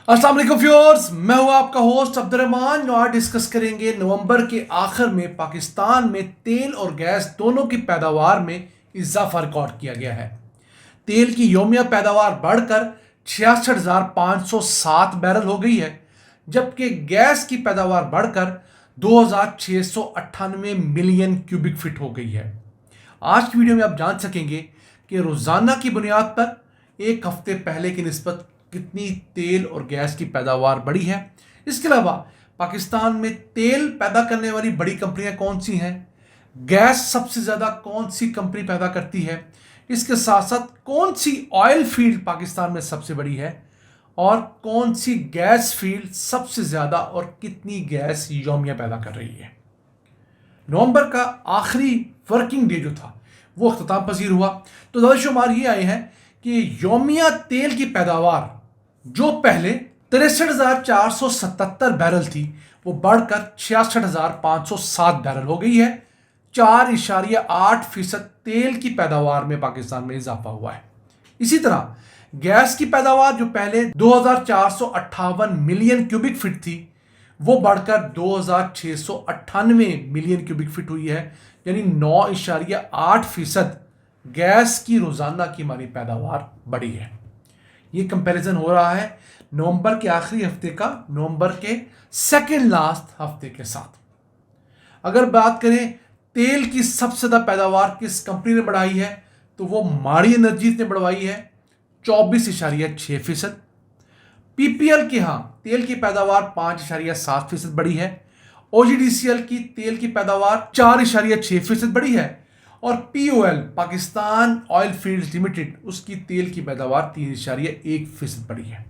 अस्सलाम वालेकुम व्यूअर्स, मैं हूं आपका होस्ट अब्दुर्रहमान। आज डिस्कस करेंगे नवंबर के आखिर में पाकिस्तान में तेल और गैस दोनों की पैदावार में इजाफा रिकॉर्ड किया गया है। तेल की योमिया पैदावार बढ़कर 66,507 बैरल हो गई है, जबकि गैस की पैदावार बढ़कर 2,698 मिलियन क्यूबिक फीट हो गई है। आज की वीडियो में आप जान सकेंगे कि रोज़ाना की बुनियाद पर एक हफ्ते पहले की निस्बत कितनी तेल और गैस की पैदावार बढ़ी है। इसके अलावा पाकिस्तान में तेल पैदा करने वाली बड़ी कंपनियां कौन सी हैं, गैस सबसे ज़्यादा कौन सी कंपनी पैदा करती है, इसके साथ साथ कौन सी ऑयल फील्ड पाकिस्तान में सबसे बड़ी है और कौन सी गैस फील्ड सबसे ज़्यादा और कितनी गैस योमिया पैदा कर रही है। नवंबर का आखिरी वर्किंग डे जो था वो अख्ताम पजीर हुआ, तो ज़्यादा शुमार ये आए हैं कि योमिया तेल की पैदावार जो पहले 63,477 बैरल थी वो बढ़कर 66,507 बैरल हो गई है। 4.8% तेल की पैदावार में पाकिस्तान में इजाफा हुआ है। इसी तरह गैस की पैदावार जो पहले 2,458 मिलियन क्यूबिक फीट थी वो बढ़कर 2,698 मिलियन क्यूबिक फीट हुई है, यानी 9.8% गैस की रोजाना की हमारी पैदावार बढ़ी है। ये कंपैरिजन हो रहा है नवंबर के आखिरी हफ्ते का नवंबर के सेकेंड लास्ट हफ्ते के साथ। अगर बात करें तेल की सबसे ज्यादा पैदावार किस कंपनी ने बढ़ाई है, तो वो माड़ी एनर्जीज ने बढ़वाई है 24.6%। पीपीएल की तेल की पैदावार 5.7% बढ़ी है। ओजीडीसीएल की तेल की पैदावार 4.6% बढ़ी है और POL Pakistan oil fields limited उसकी तेल की पैदावार 3.1% बढ़ी है।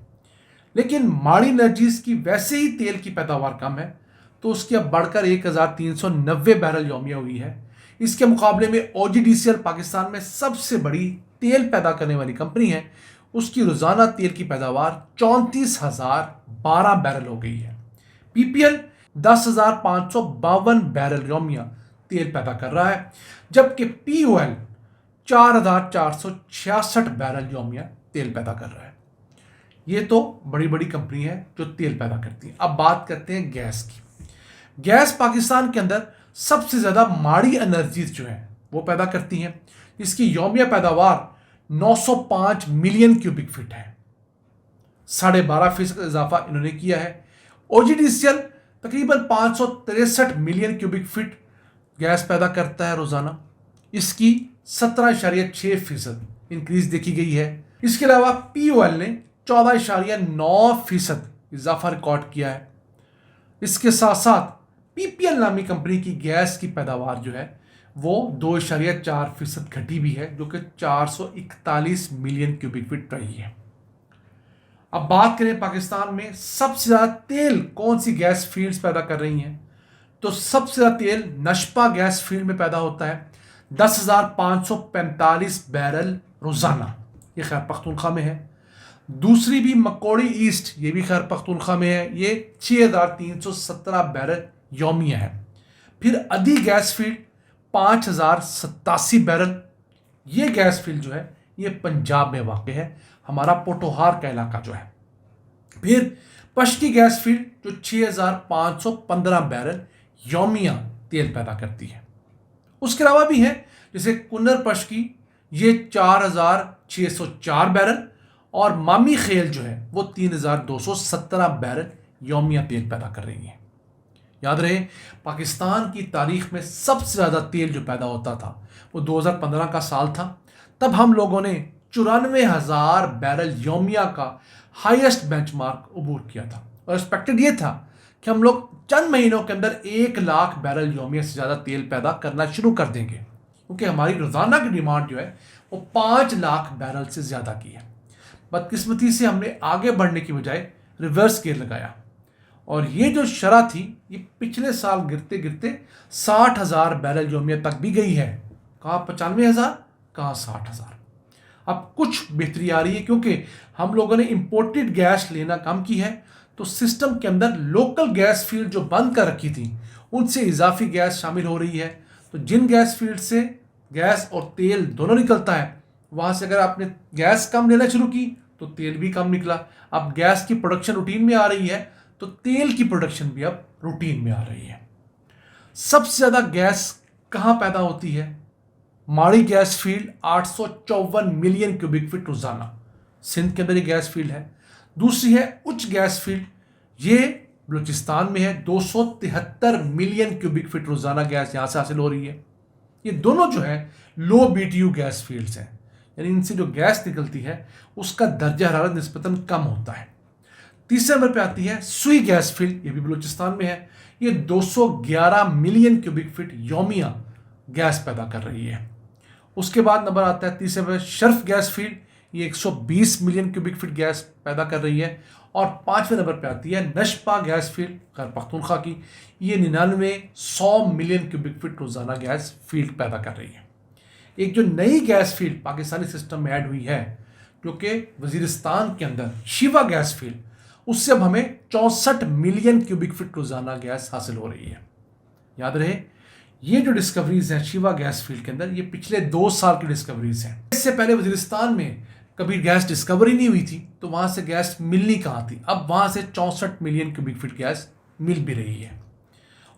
लेकिन माड़ी एनर्जीज की वैसे ही तेल की पैदावार कम है, तो उसकी अब बढ़कर 1,390 बैरल योमिया हुई है। इसके मुकाबले में ओजीडीसीएल पाकिस्तान में सबसे बड़ी तेल पैदा करने वाली कंपनी है, उसकी रोजाना तेल की पैदावार 34,012 बैरल हो गई है। पीपीएल 10,552 बैरल योमिया तेल पैदा कर रहा है, जबकि पीओएल 4,466 बैरल योमिया तेल पैदा कर रहा है। ये तो बड़ी बड़ी कंपनी है जो तेल पैदा करती है। अब बात करते हैं गैस की। गैस पाकिस्तान के अंदर सबसे ज्यादा माड़ी एनर्जीज जो है वो पैदा करती हैं, इसकी योमिया पैदावार 905 मिलियन क्यूबिक फीट है, 12.5% इजाफा इन्होंने किया है। ओजीडीसीएल तकरीबन 563 मिलियन क्यूबिक फीट गैस पैदा करता है रोजाना, इसकी 17.6% इंक्रीज देखी गई है। इसके अलावा पीओएल ने 14.9% इजाफा रिकॉर्ड किया है। इसके साथ साथ पीपीएल नामी कंपनी की गैस की पैदावार जो है वो 2.4% घटी भी है, जो कि 441 मिलियन क्यूबिक फीट रही है। अब बात करें पाकिस्तान में सबसे ज्यादा तेल कौन सी गैस फील्ड्स पैदा कर रही हैं, तो सबसे ज्यादा तेल नशपा गैस फील्ड में पैदा होता है 10,545 बैरल रोजाना, ये खैबर पख्तूनख्वा में है। दूसरी भी मकोड़ी ईस्ट, ये भी खैबर पख्तूनख्वा में है, ये 6,317 बैरल योमिया है। फिर अदी गैस फील्ड 5,087 बैरल, ये गैस फील्ड जो है ये पंजाब में वाक़ है, हमारा पोटोहार का इलाका जो है। फिर पश्ती गैस फील्ड जो 6,515 बैरल योमिया तेल पैदा करती है। उसके अलावा भी है जैसे कुन्नर पश्की, ये 4,604 बैरल और मामी खेल जो है वो 3,217 बैरल योमिया तेल पैदा कर रही है। याद रहे पाकिस्तान की तारीख में सबसे ज़्यादा तेल जो पैदा होता था वो 2015 का साल था। तब हम लोगों ने 94,000 बैरल योमिया का हाईएस्ट बेंचमार्क अबूर किया था और एक्सपेक्टेड ये था कि हम लोग चंद महीनों के अंदर 1 लाख बैरल योमिया से ज़्यादा तेल पैदा करना शुरू कर देंगे, क्योंकि हमारी रोज़ाना की डिमांड जो है वो 5 लाख बैरल से ज़्यादा की है। बदकिस्मती से हमने आगे बढ़ने की बजाय रिवर्स गियर लगाया और ये जो शरह थी ये पिछले साल गिरते गिरते 60,000 बैरल योमिया तक भी गई है। कहाँ 95,000, कहाँ 60,000। अब कुछ बेहतरी आ रही है क्योंकि हम लोगों ने इंपोर्टेड गैस लेना कम की है, तो सिस्टम के अंदर लोकल गैस फील्ड जो बंद कर रखी थी उनसे इजाफी गैस शामिल हो रही है। तो जिन गैस फील्ड से गैस और तेल दोनों निकलता है, वहाँ से अगर आपने गैस कम लेना शुरू की तो तेल भी कम निकला। अब गैस की प्रोडक्शन रूटीन में आ रही है तो तेल की प्रोडक्शन भी अब रूटीन में आ रही है। सबसे ज्यादा गैस कहां पैदा होती है? माड़ी gas field 854 million cubic feet रोजाना, सिंध के अंदर ये गैस फील्ड है। दूसरी है उच्च गैस फील्ड, ये बलूचिस्तान में है, 273 मिलियन क्यूबिक फीट रोजाना गैस यहां से हासिल हो रही है। ये दोनों जो है लो बीटीयू गैस फील्ड्स हैं, यानी इनसे जो गैस निकलती है उसका दर्जा हरारत निस्बतन कम होता है। तीसरे नंबर पे आती है सुई गैस फील्ड, ये भी बलूचिस्तान में है, ये 211 मिलियन क्यूबिक फीट यौमिया गैस पैदा कर रही है। उसके बाद नंबर आता है तीसरे पे शर्फ गैस फील्ड, ये 120 मिलियन क्यूबिक फीट गैस पैदा कर रही है। और पांचवें नंबर पे आती है नशपा गैस फील्ड खैबर पख्तूनख्वा की, ये 99-100 मिलियन क्यूबिक फीट रोजाना गैस फील्ड पैदा कर रही है। एक जो नई गैस फील्ड पाकिस्तानी सिस्टम में ऐड हुई है जो कि वजीरिस्तान के अंदर शिवा गैस फील्ड, उससे अब हमें 64 मिलियन क्यूबिक फीट रोजाना गैस हासिल हो रही है। याद रहे ये जो डिस्कवरीज हैं शिवा गैस फील्ड के अंदर, ये पिछले 2 साल की डिस्कवरीज हैं। इससे पहले वजीरिस्तान में कभी गैस डिस्कवरी नहीं हुई थी तो वहां से गैस मिलनी कहां थी, अब वहां से 64 मिलियन क्यूबिक फीट गैस मिल भी रही है।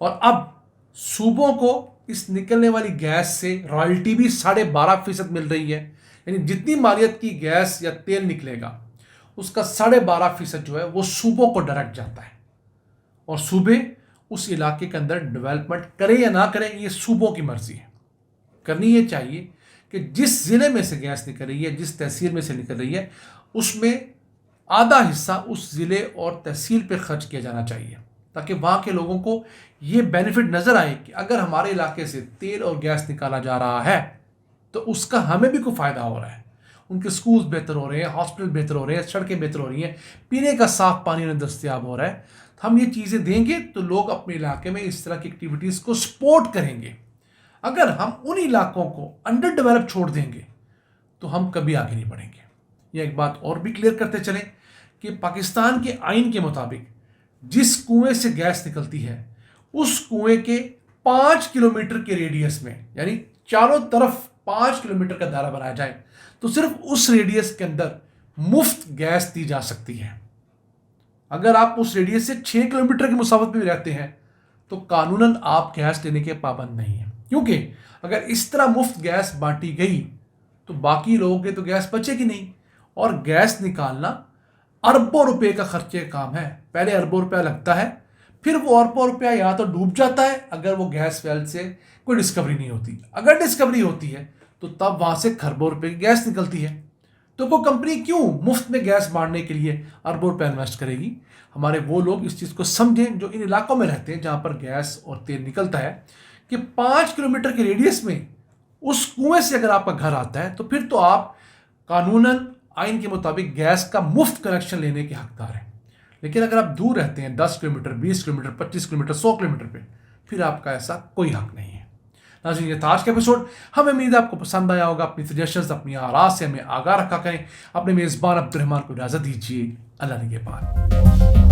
और अब सूबों को इस निकलने वाली गैस से रॉयल्टी भी 12.5% मिल रही है, यानी जितनी मालियत की गैस या तेल निकलेगा उसका 12.5% जो है वो सूबों को डायरेक्ट जाता है। और सूबे उस इलाके के अंदर डेवलपमेंट करें या ना करें ये सूबों की मर्जी है। करनी ये चाहिए कि जिस जिले में से गैस निकल रही है, जिस तहसील में से निकल रही है, उसमें आधा हिस्सा उस जिले और तहसील पे खर्च किया जाना चाहिए ताकि वहाँ के लोगों को ये बेनिफिट नज़र आए कि अगर हमारे इलाके से तेल और गैस निकाला जा रहा है तो उसका हमें भी कोई फ़ायदा हो रहा है। उनके स्कूल्स बेहतर हो रहे हैं, हॉस्पिटल बेहतर हो रहे हैं, सड़कें बेहतर हो रही हैं, पीने का साफ पानी उन्हें दस्तयाब हो रहा है। तो हम ये चीज़ें देंगे तो लोग अपने इलाके में इस तरह की एक्टिविटीज़ को सपोर्ट करेंगे। अगर हम उन इलाकों को अंडर डेवलप छोड़ देंगे तो हम कभी आगे नहीं बढ़ेंगे। यह एक बात और भी क्लियर करते चलें कि पाकिस्तान के आइन के मुताबिक जिस कुएं से गैस निकलती है उस कुएं के 5 किलोमीटर के रेडियस में, यानी चारों तरफ 5 किलोमीटर का दायरा बनाया जाए तो सिर्फ उस रेडियस के अंदर मुफ्त गैस दी जा सकती है। अगर आप उस रेडियस से 6 किलोमीटर की मुसाफत में भी रहते हैं तो कानूनन आप गैस लेने के पाबंद नहीं है, क्योंकि अगर इस तरह मुफ्त गैस बांटी गई तो बाकी लोगों के तो गैस बचेगी नहीं। और गैस निकालना अरबों रुपए का खर्चे का काम है। पहले अरबों रुपया लगता है, फिर वो अरबों रुपया या तो डूब जाता है अगर वो गैस वेल से कोई डिस्कवरी नहीं होती। अगर डिस्कवरी होती है तो तब वहां से खरबों रुपए की गैस निकलती है। तो वो कंपनी क्यों मुफ्त में गैस बांटने के लिए अरबों रुपया इन्वेस्ट करेगी? हमारे वो लोग इस चीज़ को समझें जो इन इलाकों में रहते हैं जहां पर गैस और तेल निकलता है कि 5 किलोमीटर के रेडियस में उस कुएं से अगर आपका घर आता है तो फिर तो आप कानूनन आइन के मुताबिक गैस का मुफ्त कनेक्शन लेने के हकदार हैं। लेकिन अगर आप दूर रहते हैं 10 किलोमीटर, 20 किलोमीटर, 25 किलोमीटर, 100 किलोमीटर पे, फिर आपका ऐसा कोई हक नहीं है। नाज़रीन, ये था आज का एपिसोड। हमें उम्मीद है आपको पसंद आया होगा। अपनी सजेशंस, अपनी आराज़ से हमें आगाह रखा करें। अपने मेज़बान अब्दुर्रहमान को इजाज़त दीजिए। अल्लाह निगहबान।